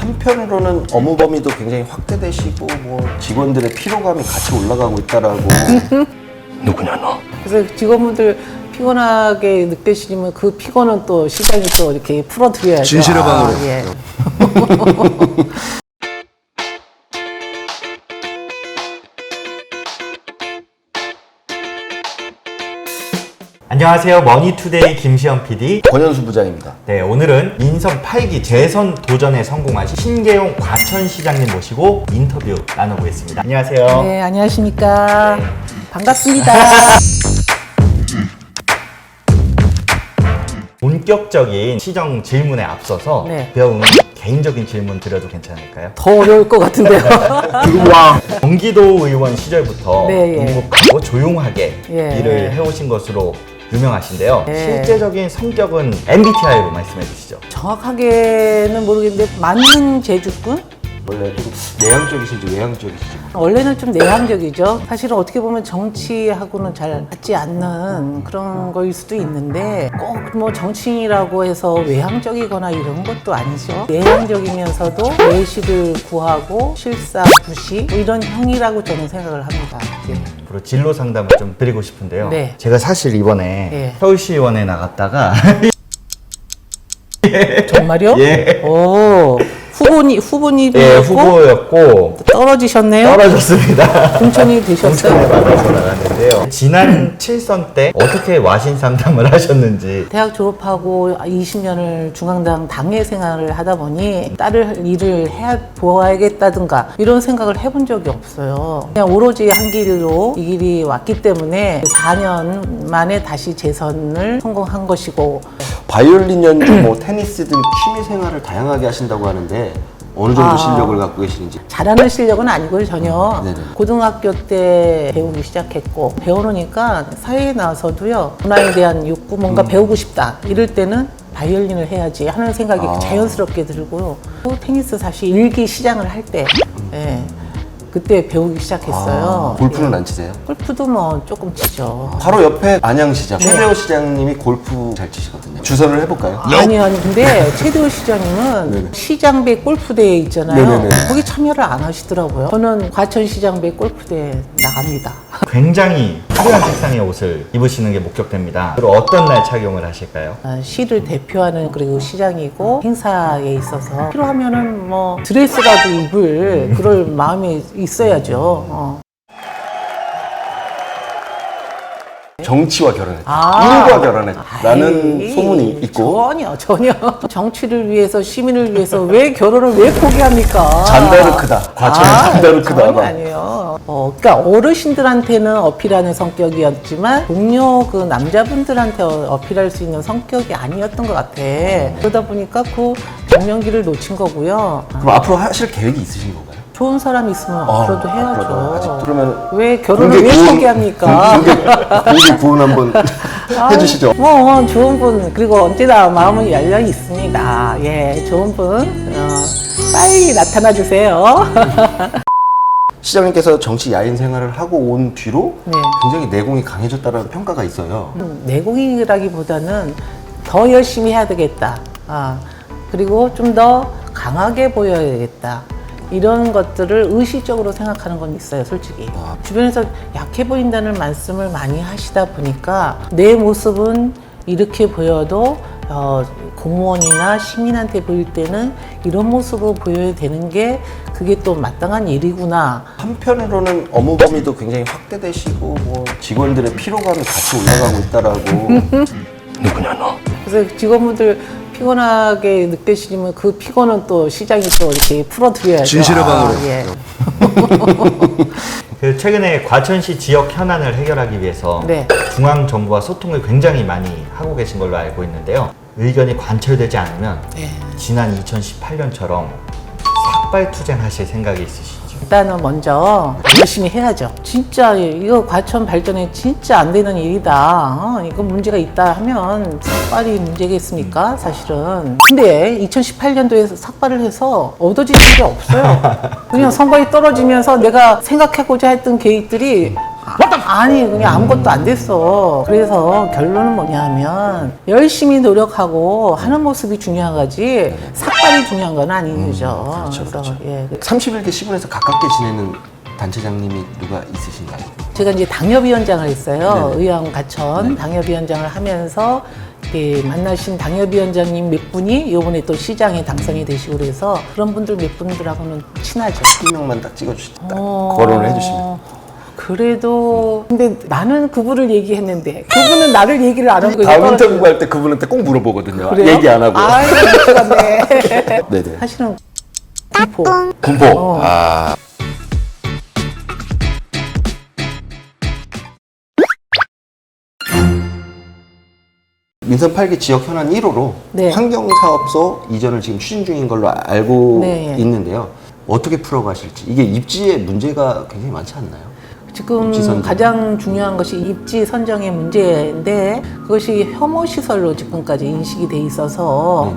한편으로는 업무 범위도 굉장히 확대되시고 뭐 직원들의 피로감이 같이 올라가고 있다라고. 누구냐 너? 그래서 직원분들 피곤하게 느끼시면 그 피곤은 또 시장이 또 이렇게 풀어드려야죠. 진실의 방으로. 예. 안녕하세요. 머니투데이 김시현 PD. 권현수 부장입니다. 네, 오늘은 인선 8기 재선 도전에 성공하신 신계용 과천시장님 모시고 인터뷰 나눠보겠습니다. 안녕하세요. 네, 안녕하십니까. 반갑습니다. 본격적인 시정 질문에 앞서서 네. 배운 개인적인 질문 드려도 괜찮을까요? 더 어려울 것 같은데요. 경기도 의원 시절부터 네, 예. 묵묵하고 조용하게 예. 일을 해오신 것으로 유명하신데요. 예. 실제적인 성격은 MBTI로 말씀해 주시죠. 정확하게는 모르겠는데 만능 재주꾼? 원래 좀 내향적이신지 외향적이신지. 원래는 좀 내향적이죠. 사실은 어떻게 보면 정치하고는 잘 맞지 않는 그런 거일 수도 있는데 꼭 뭐 정치인이라고 해서 외향적이거나 이런 것도 아니죠. 내향적이면서도 외시를 구하고 실사부시 뭐 이런 형이라고 저는 생각을 합니다. 예. 앞으로 진로 상담을 좀 드리고 싶은데요. 네. 제가 사실 이번에 예. 서울시의원에 나갔다가 정말요? 예. 오, 후보님이었고 예, 후보였고 떨어지셨네요. 떨어졌습니다. 공천이 되셨어요. 받아서 나갔는데요. 지난 7선 때 어떻게 와신 상담을 하셨는지. 대학 졸업하고 20년을 중앙당 당회 생활을 하다 보니 딸을 일을 해 보아야겠다든가 이런 생각을 해본 적이 없어요. 그냥 오로지 한 길로 이 길이 왔기 때문에 4년 만에 다시 재선을 성공한 것이고 바이올린 연주, 뭐 테니스 등 취미 생활을 다양하게 하신다고 하는데 어느 정도 실력을 갖고 계시는지. 잘하는 실력은 아니고요, 전혀. 네네. 고등학교 때 배우기 시작했고 배워놓으니까 사회에 나와서도요 문화에 대한 욕구 뭔가 배우고 싶다 이럴 때는 바이올린을 해야지 하는 생각이 자연스럽게 들고요. 또 테니스 사실 일기 시장을 할 때 예, 그때 배우기 시작했어요. 골프는 예. 안 치세요? 골프도 뭐 조금 치죠. 바로 옆에 안양시장 네. 최대호 시장님이 골프 잘 치시거든요. 주선을 해볼까요? 아니 근데 최대호 시장님은 네네. 시장배 골프대회 있잖아요. 네네네. 거기 참여를 안 하시더라고요. 저는 과천시장배 골프대회 나갑니다. 굉장히 화려한 색상의 옷을 입으시는 게 목격됩니다. 그리고 어떤 날 착용을 하실까요? 시를 대표하는 그리고 시장이고 행사에 있어서 필요하면은 뭐 드레스라도 입을 그럴 마음이 있어야죠. 정치와 결혼했다. 일과 결혼했다라는 아이, 소문이 있고. 전혀 정치를 위해서 시민을 위해서 왜 결혼을 왜 포기합니까? 잔다르크다. 과천은 잔다르크다. 전혀 아니에요. 그러니까 어르신들한테는 어필하는 성격이었지만 동료 그 남자분들한테 어필할 수 있는 성격이 아니었던 것 같아. 그러다 보니까 그 정명기를 놓친 거고요. 그럼 앞으로 하실 계획이 있으신 건가요? 좋은 사람 있으면 앞으로도 해야죠. 아직 그러면 왜 결혼을 왜 포기합니까? 공개 구원 한번 해주시죠. 뭐 좋은 분 그리고 언제나 마음은 열려 있습니다. 예, 좋은 분 빨리 나타나 주세요. 시장님께서 정치 야인 생활을 하고 온 뒤로 네. 굉장히 내공이 강해졌다는 평가가 있어요. 내공이라기보다는 더 열심히 해야 되겠다. 그리고 좀 더 강하게 보여야 되겠다. 이런 것들을 의식적으로 생각하는 건 있어요, 솔직히. 주변에서 약해 보인다는 말씀을 많이 하시다 보니까 내 모습은 이렇게 보여도 공무원이나 시민한테 보일 때는 이런 모습으로 보여야 되는 게 그게 또 마땅한 일이구나. 한편으로는 업무 범위도 굉장히 확대되시고 뭐 직원들의 피로감이 같이 올라가고 있다라고. 누구냐 너? 그래서 직원분들 피곤하게 느끼시면 그 피곤은 또 시장이 또 이렇게 풀어드려야죠. 진실의 방으로. 예. 그 최근에 과천시 지역 현안을 해결하기 위해서 네. 중앙정부와 소통을 굉장히 많이 하고 계신 걸로 알고 있는데요. 의견이 관철되지 않으면 네. 지난 2018년처럼 삭발투쟁하실 생각이 있으시죠? 일단은 먼저 열심히 해야죠. 진짜 이거 과천 발전에 진짜 안 되는 일이다. 이거 문제가 있다 하면 삭발이 문제겠습니까? 사실은. 근데 2018년도에 삭발을 해서 얻어지는 게 없어요. 그냥 선거에 떨어지면서 내가 생각하고자 했던 계획들이 아니 그냥 아무것도 안 됐어. 그래서 결론은 뭐냐면 열심히 노력하고 하는 모습이 중요한 거지 삭발이 중요한 건 아니죠. 그렇죠, 그렇죠. 예. 31개 시군에서 가깝게 지내는 단체장님이 누가 있으신가요? 제가 이제 당협위원장을 했어요. 네네. 의왕 가천 당협위원장을 하면서 이렇게 만나신 당협위원장님 몇 분이 요번에 또 시장에 당선이 되시고 그래서 그런 분들 몇 분들하고는 친하죠. 한 명만 딱 찍어주시다. 거론을 해주시면. 그래도 근데 나는 그분을 얘기했는데 그분은 나를 얘기를 안 하고 다음 이거 인터뷰 할 때 그분한테 꼭 물어보거든요. 그래요? 얘기 안 하고. 아이 그렇네. 네네. 사실은 공포. 군포. 아. 민선 8기 지역 현안 1호로 네. 환경사업소 이전을 지금 추진 중인 걸로 알고 네. 있는데요. 어떻게 풀어가실지. 이게 입지에 문제가 굉장히 많지 않나요? 지금 입지 선정. 가장 중요한 것이 입지 선정의 문제인데 그것이 혐오 시설로 지금까지 인식이 돼 있어서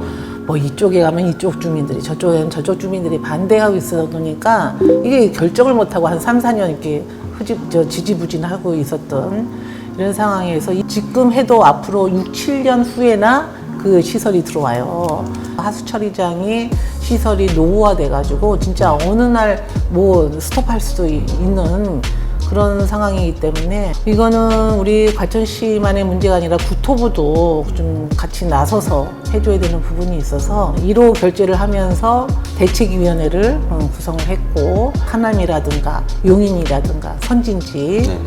뭐 이쪽에 가면 이쪽 주민들이 저쪽에 가면 저쪽 주민들이 반대하고 있어다 보니까 이게 결정을 못하고 한 3, 4년 이렇게 지지부진하고 있었던 이런 상황에서 지금 해도 앞으로 6, 7년 후에나 그 시설이 들어와요. 하수처리장이 시설이 노후화돼가지고 진짜 어느 날 뭐 스톱할 수도 있는 그런 상황이기 때문에 이거는 우리 과천시만의 문제가 아니라 구토부도 좀 같이 나서서 해줘야 되는 부분이 있어서 1호 결재를 하면서 대책위원회를 구성을 했고 하남이라든가 용인이라든가 선진지 네네.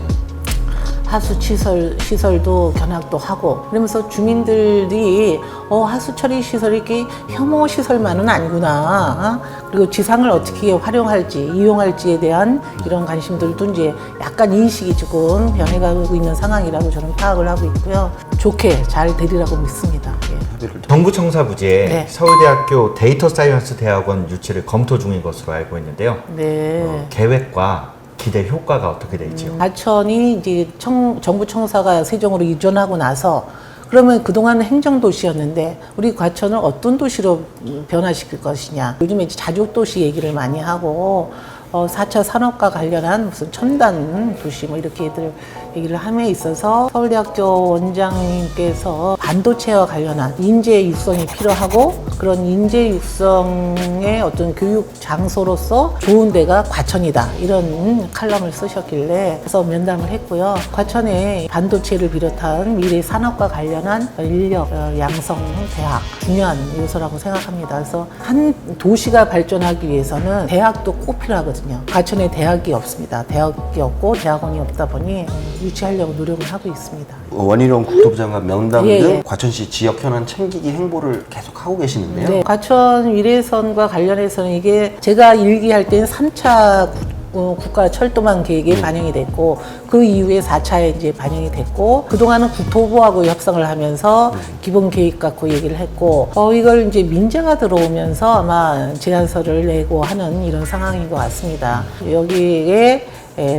시설도 견학도 하고 그러면서 주민들이 하수처리 시설이 이렇게 혐오 시설만은 아니구나. 그리고 지상을 어떻게 활용할지 이용할지에 대한 이런 관심들도 이제 약간 인식이 조금 변해가고 있는 상황이라고 저는 파악을 하고 있고요. 좋게 잘 되리라고 믿습니다. 예. 정부 청사부지에 네. 서울대학교 데이터 사이언스 대학원 유치를 검토 중인 것으로 알고 있는데요. 네. 계획과 기대 효과가 어떻게 되지요? 과천이 이제 정부 청사가 세종으로 이전하고 나서 그러면 그동안 행정도시였는데 우리 과천을 어떤 도시로 변화시킬 것이냐. 요즘에 이제 자족도시 얘기를 많이 하고 4차 산업과 관련한 무슨 첨단 도시 뭐 이렇게들 얘기를 함에 있어서 서울대학교 원장님께서 반도체와 관련한 인재 육성이 필요하고 그런 인재 육성의 어떤 교육 장소로서 좋은 데가 과천이다 이런 칼럼을 쓰셨길래 그래서 면담을 했고요. 과천에 반도체를 비롯한 미래 산업과 관련한 인력 양성 대학 중요한 요소라고 생각합니다. 그래서 한 도시가 발전하기 위해서는 대학도 꼭 필요하거든요. 과천에 대학이 없습니다. 대학이 없고 대학원이 없다 보니 유치하려고 노력을 하고 있습니다. 원희룡 국토부 장관 명담 예, 등 예. 과천시 지역 현안 챙기기 행보를 계속 하고 계시는데요. 네, 과천 위례선과 관련해서는 이게 제가 일기할 때는 3차 국가 철도망 계획에 반영이 됐고 그 이후에 4차에 이제 반영이 됐고 그동안은 국토부하고 협상을 하면서 기본 계획 갖고 얘기를 했고 이걸 이제 민재가 들어오면서 아마 제안서를 내고 하는 이런 상황인 것 같습니다. 여기에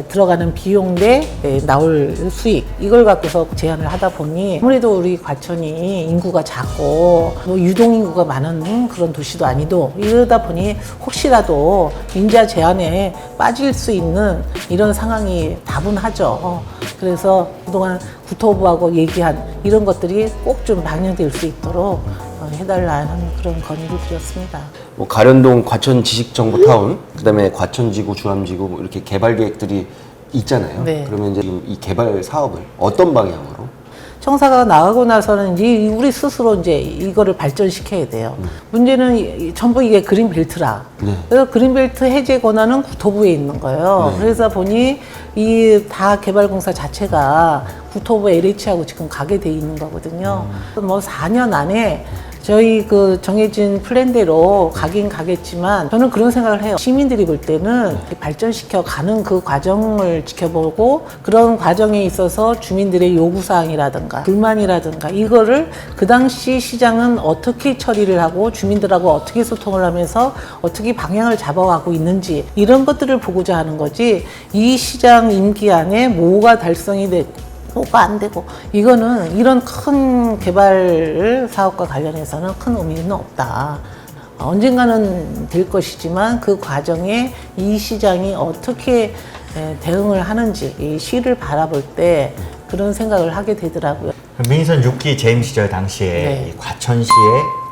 들어가는 비용 대 나올 수익 이걸 갖고서 제안을 하다 보니 아무래도 우리 과천이 인구가 작고 뭐 유동인구가 많은 그런 도시도 아니도 이러다 보니 혹시라도 인자 제한에 빠질 수 있는 이런 상황이 다분하죠. 그래서 그동안 국토부하고 얘기한 이런 것들이 꼭 좀 반영될 수 있도록 해달라는 그런 건의를 드렸습니다. 뭐 가련동 과천 지식정보타운, 그다음에 과천지구, 주암지구 뭐 이렇게 개발 계획들이 있잖아요. 네. 그러면 이제 지금 이 개발 사업을 어떤 방향으로? 청사가 나가고 나서는 이제 우리 스스로 이제 이거를 발전시켜야 돼요. 문제는 전부 이게 그린벨트라. 네. 그래서 그린벨트 해제 권한은 국토부에 있는 거예요. 네. 그래서 보니 이 다 개발공사 자체가 국토부 LH하고 지금 가게 돼 있는 거거든요. 뭐 4년 안에 저희 그 정해진 플랜대로 가긴 가겠지만 저는 그런 생각을 해요. 시민들이 볼 때는 발전시켜 가는 그 과정을 지켜보고 그런 과정에 있어서 주민들의 요구사항이라든가 불만이라든가 이거를 그 당시 시장은 어떻게 처리를 하고 주민들하고 어떻게 소통을 하면서 어떻게 방향을 잡아가고 있는지 이런 것들을 보고자 하는 거지 이 시장 임기 안에 뭐가 달성이 됐고 뭐가 안 되고 이거는 이런 큰 개발 사업과 관련해서는 큰 의미는 없다. 언젠가는 될 것이지만 그 과정에 이 시장이 어떻게 대응을 하는지 이 시를 바라볼 때 그런 생각을 하게 되더라고요. 민선 6기 재임 시절 당시에 네. 이 과천시의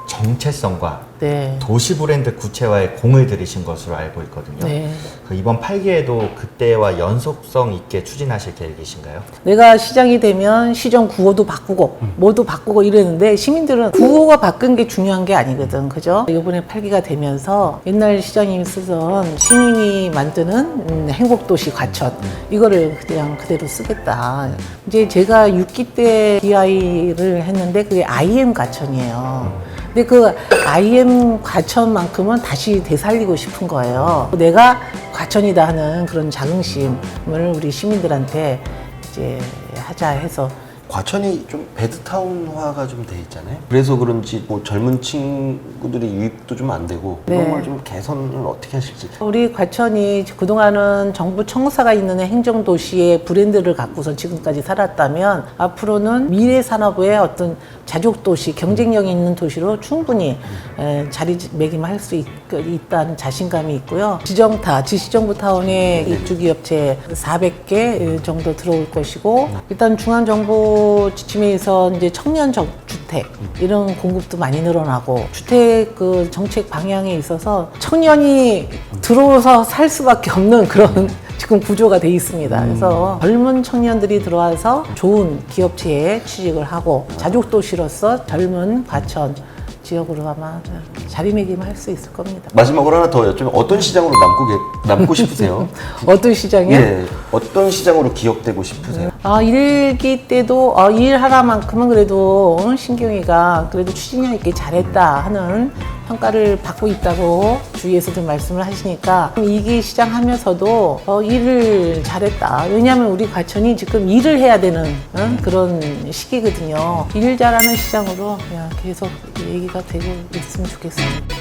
정체성과 네. 도시 브랜드 구체화에 공을 들이신 것으로 알고 있거든요. 네. 그 이번 8기에도 그때와 연속성 있게 추진하실 계획이신가요? 내가 시장이 되면 시정 구호도 바꾸고 뭐도 바꾸고 이러는데 시민들은 구호가 바꾼 게 중요한 게 아니거든. 그죠? 이번에 8기가 되면서 옛날 시장님이 쓰던 시민이 만드는 행복도시 과천 이거를 그냥 그대로 쓰겠다. 이제 제가 6기 때 DI를 했는데 그게 IM 과천이에요. 근데 그 IM 과천만큼은 다시 되살리고 싶은 거예요. 내가 과천이다 하는 그런 자긍심을 우리 시민들한테 이제 하자 해서 과천이 좀 배드타운화가 좀 돼 있잖아요. 그래서 그런지 뭐 젊은 친구들이 유입도 좀 안 되고 이런 네. 걸 좀 개선을 어떻게 하실지. 우리 과천이 그동안은 정부 청사가 있는 행정도시의 브랜드를 갖고서 지금까지 살았다면 앞으로는 미래산업의 어떤 자족도시, 경쟁력이 있는 도시로 충분히 자리매김할 수 있다는 자신감이 있고요. 지시정부타운에 입주기업체 400개 정도 들어올 것이고 일단 중앙정부 지침에 의해서 이제 청년 주택 이런 공급도 많이 늘어나고 주택 그 정책 방향에 있어서 청년이 들어와서 살 수밖에 없는 그런 지금 구조가 돼 있습니다. 그래서 젊은 청년들이 들어와서 좋은 기업체에 취직을 하고 자족도시로서 젊은 과천 지역으로 아마 자리매김할 수 있을 겁니다. 마지막으로 하나 더 여쭤보면 어떤 시장으로 남고 싶으세요? 어떤 시장이요? 예, 어떤 시장으로 기억되고 싶으세요? 일기 때도 일 하나만큼은 그래도 신경이가 그래도 추진력 있게 잘했다 하는 평가를 받고 있다고 주위에서도 말씀을 하시니까 2기 시장 하면서도 일을 잘했다. 왜냐하면 우리 과천이 지금 일을 해야 되는 그런 시기거든요. 일 잘하는 시장으로 그냥 계속 얘기가 되고 있으면 좋겠습니다.